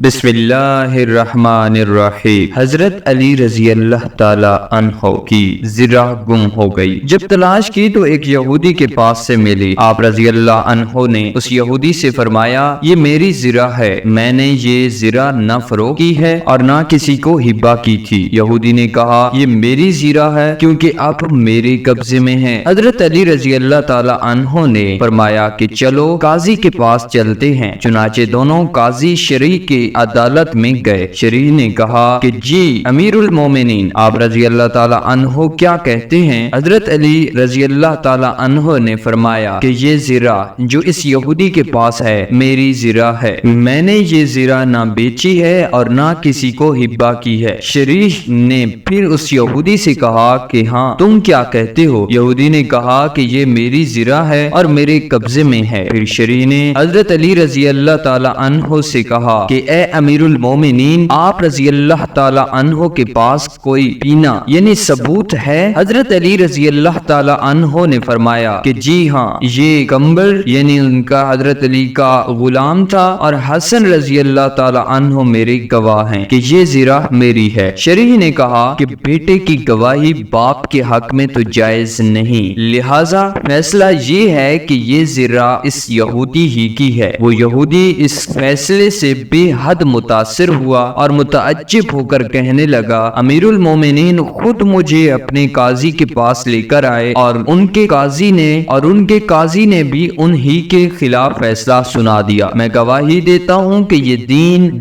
بسم اللہ الرحمن الرحیم۔ حضرت علی رضی اللہ تعالی عنہ کی زرہ گم ہو گئی۔ جب تلاش کی تو ایک یہودی کے پاس سے ملی۔ آپ رضی اللہ عنہ نے اس یہودی سے فرمایا، یہ میری زرہ ہے، میں نے یہ زرہ نہ فروخت کی ہے اور نہ کسی کو ہبہ کی تھی۔ یہودی نے کہا، یہ میری زرہ ہے کیونکہ اب میرے قبضے میں ہے۔ حضرت علی رضی اللہ تعالی عنہ نے فرمایا کہ چلو قاضی کے پاس چلتے ہیں۔ چنانچہ دونوں قاضی شرعی کے عدالت میں گئے۔ شرعی نے کہا کہ جی امیر المومنین، آپ رضی اللہ تعالی عنہ کیا کہتے ہیں؟ حضرت علی رضی اللہ تعالی عنہ نے فرمایا کہ یہ زرہ جو اس یہودی کے پاس ہے میری زرہ ہے، میں نے یہ زرہ نہ بیچی ہے اور نہ کسی کو ہبہ کی ہے۔ شرعی نے پھر اس یہودی سے کہا کہ ہاں تم کیا کہتے ہو؟ یہودی نے کہا کہ یہ میری زرہ ہے اور میرے قبضے میں ہے۔ پھر شرعی نے حضرت علی رضی اللہ تعالی عنہ سے کہا کہ اے امیر المومنین، آپ رضی اللہ تعالی عنہ کے پاس کوئی پینا یعنی ثبوت ہے؟ حضرت علی رضی اللہ تعالی عنہ نے فرمایا کہ جی ہاں، یہ کمبر یعنی ان کا حضرت علی کا غلام تھا اور حسن رضی اللہ تعالی عنہ میرے گواہ ہیں کہ یہ زرہ میری ہے۔ شرعی نے کہا کہ بیٹے کی گواہی باپ کے حق میں تو جائز نہیں، لہذا فیصلہ یہ ہے کہ یہ زرہ اس یہودی ہی کی ہے۔ وہ یہودی اس فیصلے سے بے حد متاثر ہوا اور متعجب ہو کر کہنے لگا، امیر المومنین خود مجھے اپنے قاضی کے پاس لے کر آئے اور ان کے قاضی نے بھی انہی کے خلاف فیصلہ سنا دیا۔ میں گواہی دیتا ہوں کہ یہ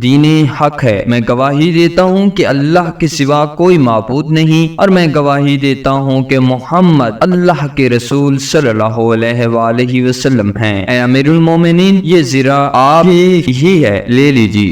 دین حق ہے، میں گواہی دیتا ہوں کہ اللہ کے سوا کوئی معبود نہیں، اور میں گواہی دیتا ہوں کہ محمد اللہ کے رسول صلی اللہ علیہ وآلہ وسلم ہیں۔ اے امیر المومنین، یہ زرہ آپ ہی ہے، لے لیجیے۔